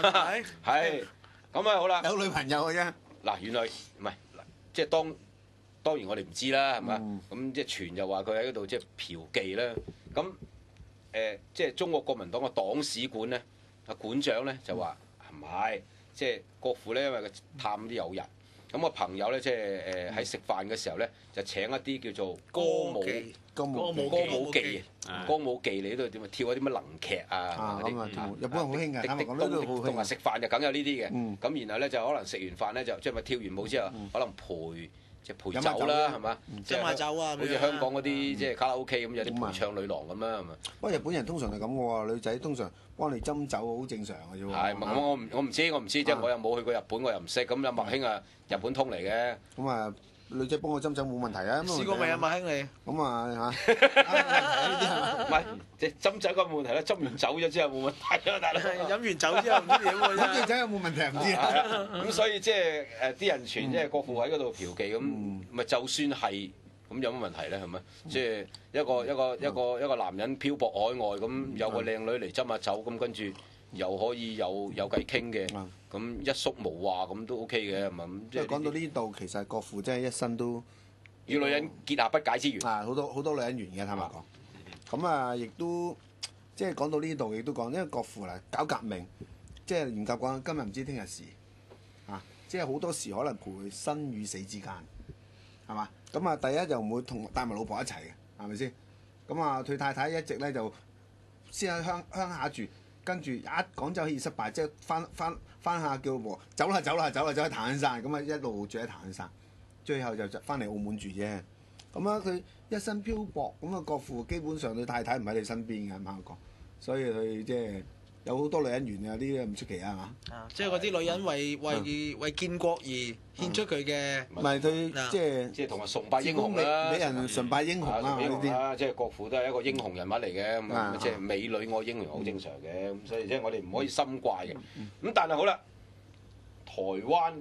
係咁啊，好啦。有女朋友嘅啫。嗱，原來唔係，即係當然我哋唔知啦，係嘛？咁即係傳就話佢喺嗰度即係嫖妓啦。咁即係中國國民黨嘅黨史館咧，啊館長咧就話唔係，即係國父咧，因為佢探啲友人，咁個朋友咧即係喺食飯嘅時候咧，就請一啲叫做歌舞伎，歌舞伎你都點啊？跳嗰啲乜能劇啊嗰啲，日本好興㗎，啱啱講呢度好興。同埋食飯就梗有呢啲嘅，咁然後咧就可能食完飯咧就即係咪跳完舞之後，可能陪酒啦，係嘛？飲下酒啊，好似香港嗰啲即係卡拉 OK 咁有啲陪唱女郎咁啦，係嘛？不過日本人通常係咁嘅喎，女仔通常幫你斟酒好正常嘅啫喎。係，我唔知，即係我又冇去過日本，我又唔識。咁有麥兄啊，日本通嚟嘅。咁啊，女仔幫我斟酒冇問題啊。試過未啊，麥兄你？咁啊嚇，唔係，即係斟酒嗰冇問題啦，斟完酒咗之後冇問題啊，大佬。飲完酒之後唔知點喎。飲完酒有冇問題唔知啊。咁所以即係啲人傳即係國父喺嗰度嫖妓咁，咪就算係咁有乜問題咧？係咪？即係一個男人漂泊海外咁，有個靚女嚟斟下酒咁，跟住又可以有偈傾嘅，咁一宿無話咁都 OK 嘅，係咪？即係講到呢度，其實國父真係一生都與女人結下不解之緣。啊，好多女人緣嘅，坦白講。咁啊，亦都即係講到呢度，亦都講，因為國父嚟搞革命，即係嚴格講，今日唔知聽日事啊！即係好多時可能陪生與死之間，係嘛？咁啊，第一就唔會同帶埋老婆一齊嘅，係咪先？咁啊，佢太太一直咧就先喺鄉下住，跟住一廣州起義失敗，即係翻下叫老婆走啦，走喺檀香山，咁啊一路住喺檀香山，最後就翻嚟澳門住啫。咁啊，佢一生漂泊，咁啊國父基本上佢太太唔喺你身邊嘅，啱啱講，所以佢即係有好多女人緣啊，呢啲唔出奇啊嘛。即係嗰啲女人為建國而獻出佢嘅，唔係佢即係同埋崇拜英雄啦，美人崇拜英雄啊呢啲。即係國父都係一個英雄人物嚟嘅，咁即係美女愛英雄好正常嘅，咁所以即係我哋唔可以心怪嘅。咁但係好啦，台灣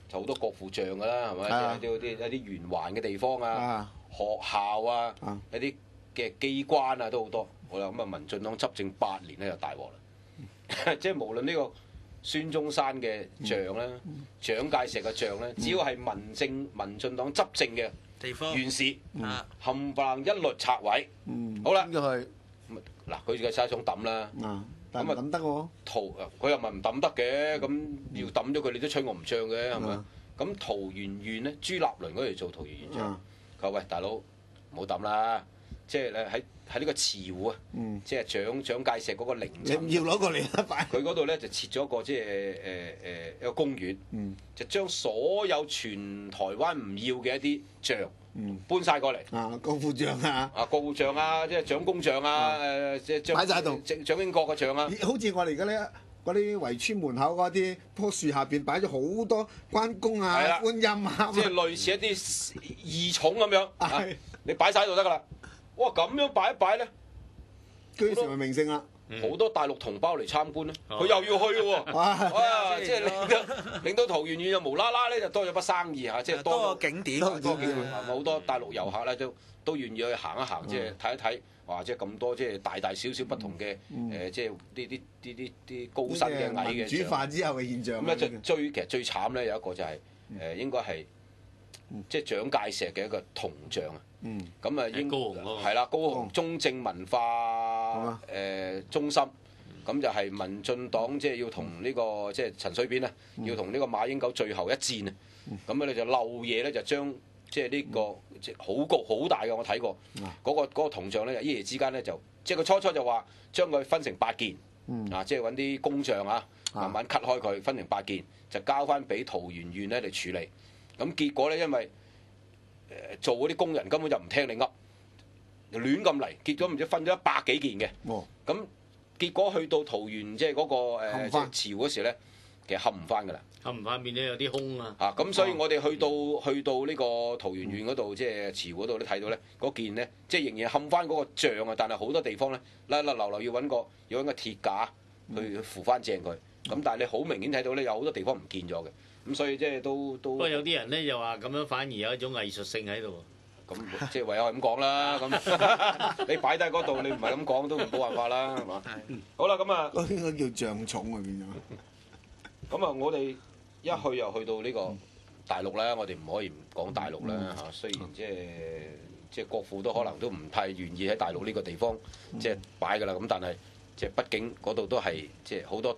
就好多國父像㗎啦，係咪？有啲圓環嘅地方啊，學校啊，一啲嘅機關啊都好多。好啦，咁啊民進黨執政8年咧就大鑊啦，即係無論呢個孫中山嘅像咧、蔣介石嘅像咧，只要係民進黨執政嘅地方縣市，冚唪唥一律拆毀。好啦，嗱佢嘅沙廠抌啦，咁啊抌得喎。佢又唔係唔抌得嘅，咁要抌咗佢，你都吹我唔漲嘅，係咪？咁桃園縣咧，朱立倫嗰度做桃園縣長，佢話喂大佬唔好抌啦，即係咧喺呢個慈湖啊，即係蔣介石嗰個陵寢，要攞過嚟一擺。佢嗰度咧就設咗一個即係一個公園，就將所有全台灣唔要嘅一啲像搬晒過嚟。國父像啊，國父像啊，即係蔣公像啊，即係擺晒度。蔣經國嘅像啊，好似我哋而家咧嗰啲圍村門口嗰啲棵樹下邊擺咗好多關公啊、觀音啊，即係類似一啲義寵咁樣，你擺晒喺度得㗎啦。哇！咁樣擺一擺咧，居成為明星啦。好多大陸同胞嚟參觀咧，佢又要去嘅喎。哇！即係令到桃園縣就無啦啦咧就多咗筆生意嚇，即係多個景點，好多大陸遊客咧都願意去行一行，即係睇一睇。哇！即係咁多即係大大小小不同嘅即係啲高身嘅矮嘅。民主化之後嘅現象。咁咧就其實最慘咧有一個就係應該係即係蔣介石嘅一個銅像啊。咁啊應係啦，高雄中正文化中心，咁就係民進黨即係要同呢個即係陳水扁啊，要同呢個馬英九最後一戰啊。咁咧就漏夜咧就將即係呢個即係好高好大嘅，我睇過嗰個銅像咧，一夜之間咧就即係佢初就話將佢分成8件，即係揾啲工匠啊，慢慢 cut 開佢，分成8件，就交翻俾桃園縣咧嚟處理。咁結果咧，因為做嗰啲工人根本就唔聽你噏，亂咁嚟，結果唔知分咗100幾件嘅。咁結果去到桃園即係嗰個即係潮嗰時咧，其實冚唔翻㗎啦。冚唔翻面咧有啲空啊！咁所以我哋去到呢個桃園縣嗰度，即係慈湖嗰度，你睇到咧嗰件咧，即係仍然冚翻嗰個像啊，但係好多地方咧甩甩流流要揾個鐵架去扶翻正佢。咁但係你好明顯睇到咧，有好多地方唔見咗嘅。咁所以即係都。不過有啲人咧又話咁樣反而有一種藝術性喺度。咁即係唯有係咁講啦。咁你擺低嗰度，你唔係咁講都冇辦法啦，係嘛？好啦，咁啊。嗰啲應該叫象蟲啊，變咗。咁啊，我哋一去又去到呢個大陸啦，我哋唔可以唔講大陸啦嚇。雖然即係國父都可能都唔太願意喺大陸呢個地方即係擺㗎啦，咁但係即係畢竟嗰度都係即係好多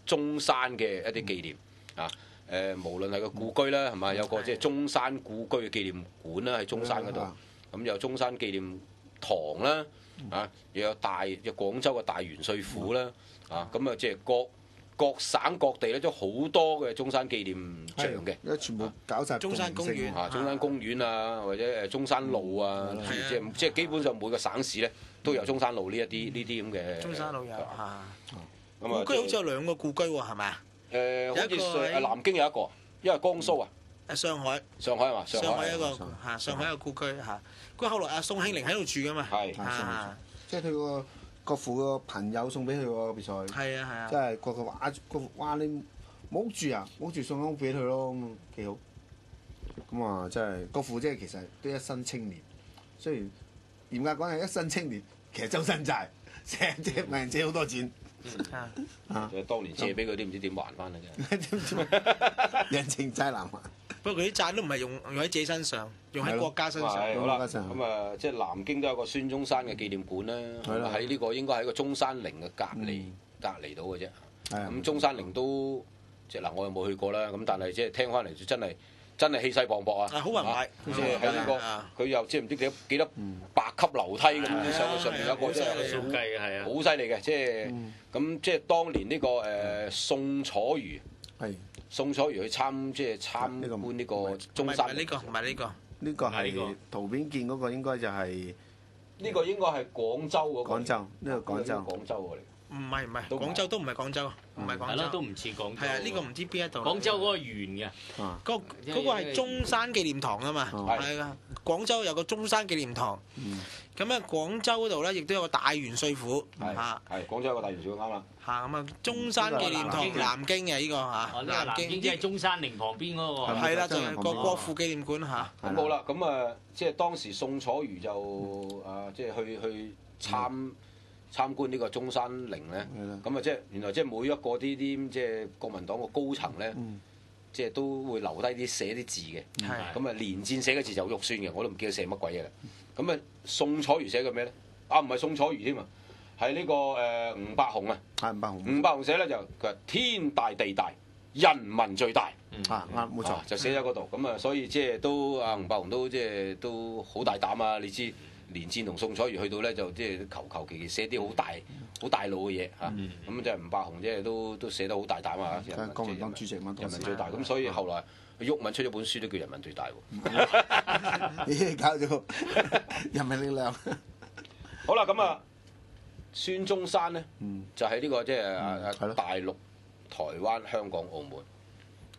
中山嘅一啲紀念啊。無論係個故居啦，係咪有個即係中山故居嘅紀念館啦，喺中山嗰度，咁有中山紀念堂啦，啊，又有廣州嘅大元帥府啦，啊，咁啊即係各省各地咧都好多嘅中山紀念像嘅，因為全部搞晒中山公園啊，中山公園啊，或者中山路啊，即係基本上每個省市咧都有中山路呢啲咁嘅。中山路有嚇。故居好似有2個故居喎，係咪啊？好似南京有一個，因為江蘇啊。上海。上海係嘛？上海一個嚇，上海一個故居嚇。佢後來宋慶齡喺度住噶嘛。係。即係佢個國父個朋友送俾佢個別墅。係啊。即係個話你冇住啊，冇住送間屋俾佢咯，咁幾好。咁啊，真係國父即係其實都一身青年，雖然嚴格講係一身青年，其實周身債，成日借問人借好多錢。當年借俾佢啲唔知點還翻嘅啫。人情債難還。不過佢啲債都唔係用喺自己身上，用喺國家身上。好啦，咁啊，即係南京都有個孫中山嘅紀念館啦。喺呢個應該喺個中山陵嘅隔離到嘅啫。咁中山陵都即係嗱，我又冇去過啦。咁但係即係聽翻嚟真係氣勢磅礴啊！好宏偉，即係喺呢個佢又即係唔知幾多8級樓梯咁上去，上面有個即係數計係啊，好犀利嘅。即係咁即係當年呢個宋楚瑜。宋楚瑜去參觀呢個中山。唔係呢個。呢個係圖片見嗰個應該就係呢個應該係廣州嗰個。廣州呢個廣州嚟。唔係，廣州都唔係廣州，唔係廣州。都唔似廣州。係啊，呢個唔知邊一度。廣州嗰個圓嘅。嗰個係中山紀念堂啊嘛。係啊，廣州有個中山紀念堂。咁咧，廣州嗰度咧，亦都有個大元帥府。係廣州有個大元帥啱啦。咁啊，中山紀念堂，南京嘅呢個嚇。南京即係中山陵旁邊嗰個。係啦，就係個國父紀念館嚇。咁好啦，咁啊，即係當時宋楚瑜就即係去參觀呢個中山陵咧，咁啊即係原來即係每一個啲即係國民黨個高層咧，即係都會留低啲寫啲字嘅。咁啊連戰寫嘅字就好肉酸嘅，我都唔記得寫乜鬼嘢啦。咁啊宋楚瑜寫嘅咩咧？唔係宋楚瑜添啊，係呢個吳伯雄啊。吳伯雄寫咧就佢話天大地大，人民最大。冇錯，就寫喺嗰度。咁啊，所以即係都吳伯雄都即係都好大膽啊！你知。連戰同宋楚瑜去到咧，就即係求其寫啲好大路嘅嘢嚇，咁即係吳伯雄即係都寫得好大膽啊！國民黨主席嘛，人民最大，咁所以後來毓民出咗本書都叫人民最大喎。咦，搞咗人民力量。好啦，咁啊，孫中山咧就喺呢個即係大陸、台灣、香港、澳門，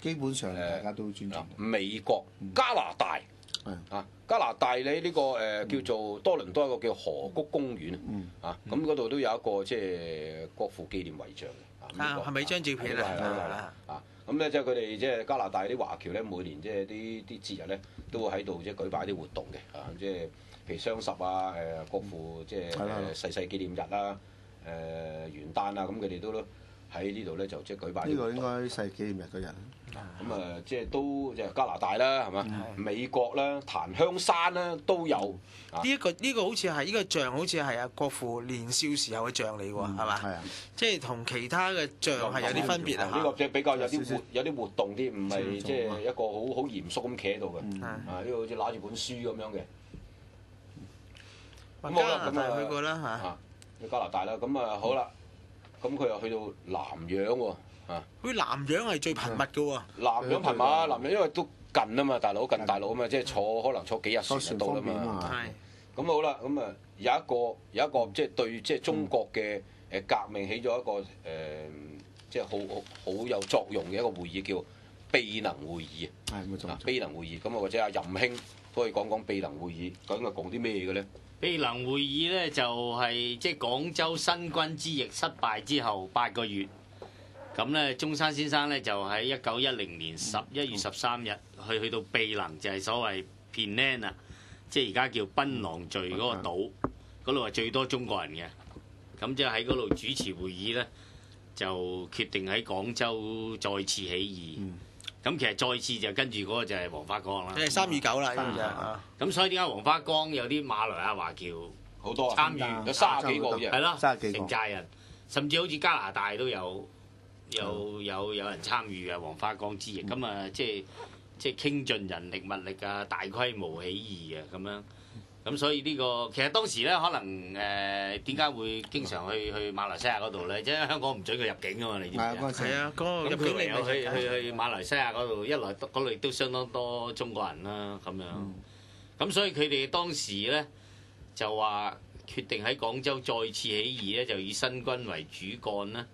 基本上大家都尊重。美國、加拿大。加拿大你呢個叫做多倫多一個叫河谷公園咁嗰度都有一個即係國父紀念遺像嘅。係咪張照片啊？咁咧即係佢哋即係加拿大啲華僑咧，每年即係啲節日咧都會喺度即係舉辦啲活動嘅。即係譬如雙十啊，國父即係逝世紀念日啦，元旦啊，咁佢哋都喺呢度咧就即係舉辦。呢個應該世紀念日嗰日。咁啊，即係都即係加拿大啦，係嘛？美國啦，檀香山啦都有。呢一個好似係呢個像，好似係啊國父年少時候嘅像嚟喎，係嘛？係啊，即係同其他嘅像係有啲分別啊。呢個即係比較有啲活動啲，唔係即係一個好嚴肅咁企喺度嘅。呢個好似攞住本書咁樣嘅。咁好啦，咁啊去過啦嚇。去加拿大啦，咁啊好啦，咁佢又去到南洋喎。佢南洋係最頻密嘅喎。南洋頻密，南洋因為都近啊嘛，大佬近大陸啊嘛，即係可能坐幾日船就到啦嘛。咁好啦，咁啊有一個即係對即係中國嘅革命起咗一個即係好有作用嘅一個會議，叫秘能會議。冇錯。秘能會議，咁啊或者阿任兄都可以講講秘能會議究竟係講啲咩嘅咧？秘能會議咧就係即係廣州新軍之役失敗之後8個月。咁咧，中山先生咧就喺1910年11月13日去到秘能，就係所謂 Penang 啊，即係而家叫檳榔嶼嗰個島，嗰度係最多中國人嘅。咁即係喺嗰度主持會議咧，就決定喺廣州再次起義。咁其實再次就跟住嗰個就係黃花崗啦。即係3與9啦，咁所以點解黃花崗有啲馬來亞華僑好多參與？有30幾個嘅，係咯， 30幾個成寨人，甚至好似加拿大都有人參與嘅黃花崗之役。咁啊，即係傾盡人力物力啊，大規模起義啊，咁樣。咁所以呢個其實當時咧，可能點解會經常去馬來西亞嗰度咧？即係香港唔準佢入境啊嘛，你知唔知啊？係啊，嗰個咁佢唯有入境去馬來西亞嗰度，一來嗰度亦都相當多中國人啦，咁樣。咁所以佢哋當時咧就話決定喺廣州再次起義咧，就以新軍為主幹啦，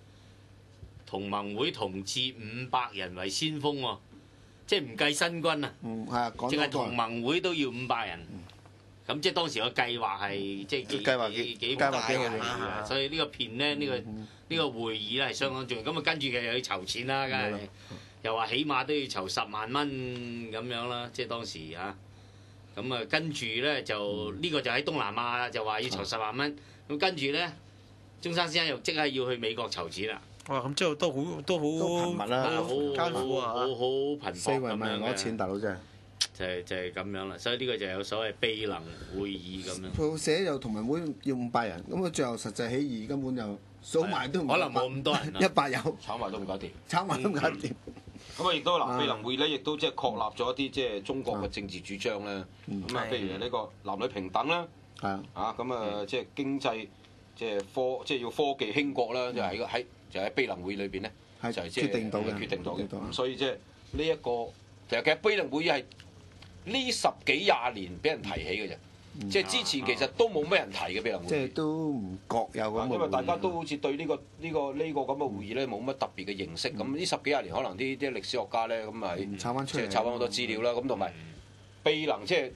同盟會同志500人為先鋒喎，即係唔計新軍啊，係啊，淨係同盟會都要500人。咁即係當時個計劃係即係幾大嘅，所以呢個片咧，呢個會議咧係相當重要。咁啊跟住佢又要籌錢啦，梗係又話起碼都要籌10萬蚊咁樣啦，即係當時嚇。咁啊跟住咧就呢個就喺東南亞就話要籌10萬蚊。咁跟住咧，中山先生又即刻要去美國籌錢啦。哇！咁之後都好頻密啦，好艱苦啊，好頻撲四圍問人攞錢，大佬真係。就係咁樣啦，所以呢個就有所謂秘能會議咁樣。佢寫又同盟會要500人，咁佢最後實際起義根本就數埋都唔可能冇咁多人100有，炒埋都唔搞掂，炒埋都唔搞掂。咁啊，亦都嗱，秘能會咧，亦都即係確立咗一啲即係中國嘅政治主張咧。咁啊，譬如呢個男女平等啦，咁啊，即係經濟，即係要科技興國啦，就喺秘能會裏邊咧，就係決定到嘅。咁所以即係呢一個其實秘能會係呢10幾20年俾人提起嘅啫，即係之前其實都冇咩人提嘅秘能會。即係都唔覺有咁。因為大家都好似對呢個咁嘅會議咧冇乜特別嘅認識。咁呢10幾20年可能啲歷史學家咧咁係抄翻出嚟，抄翻好多資料啦。咁同埋秘能即係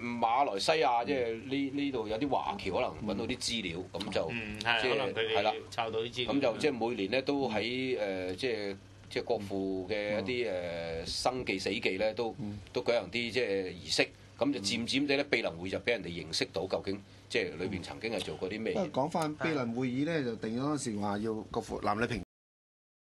馬來西亞即係呢度有啲華僑可能揾到啲資料，咁就即係係啦，抄到啲資料。咁就即係每年咧都喺即係國父嘅一啲生忌死忌咧，都舉行啲即係儀式，咁就漸漸地咧，秘能會就俾人哋認識到究竟即係裏邊曾經係做過啲咩。不過講翻秘能會議咧，就定咗嗰時話要國父男女平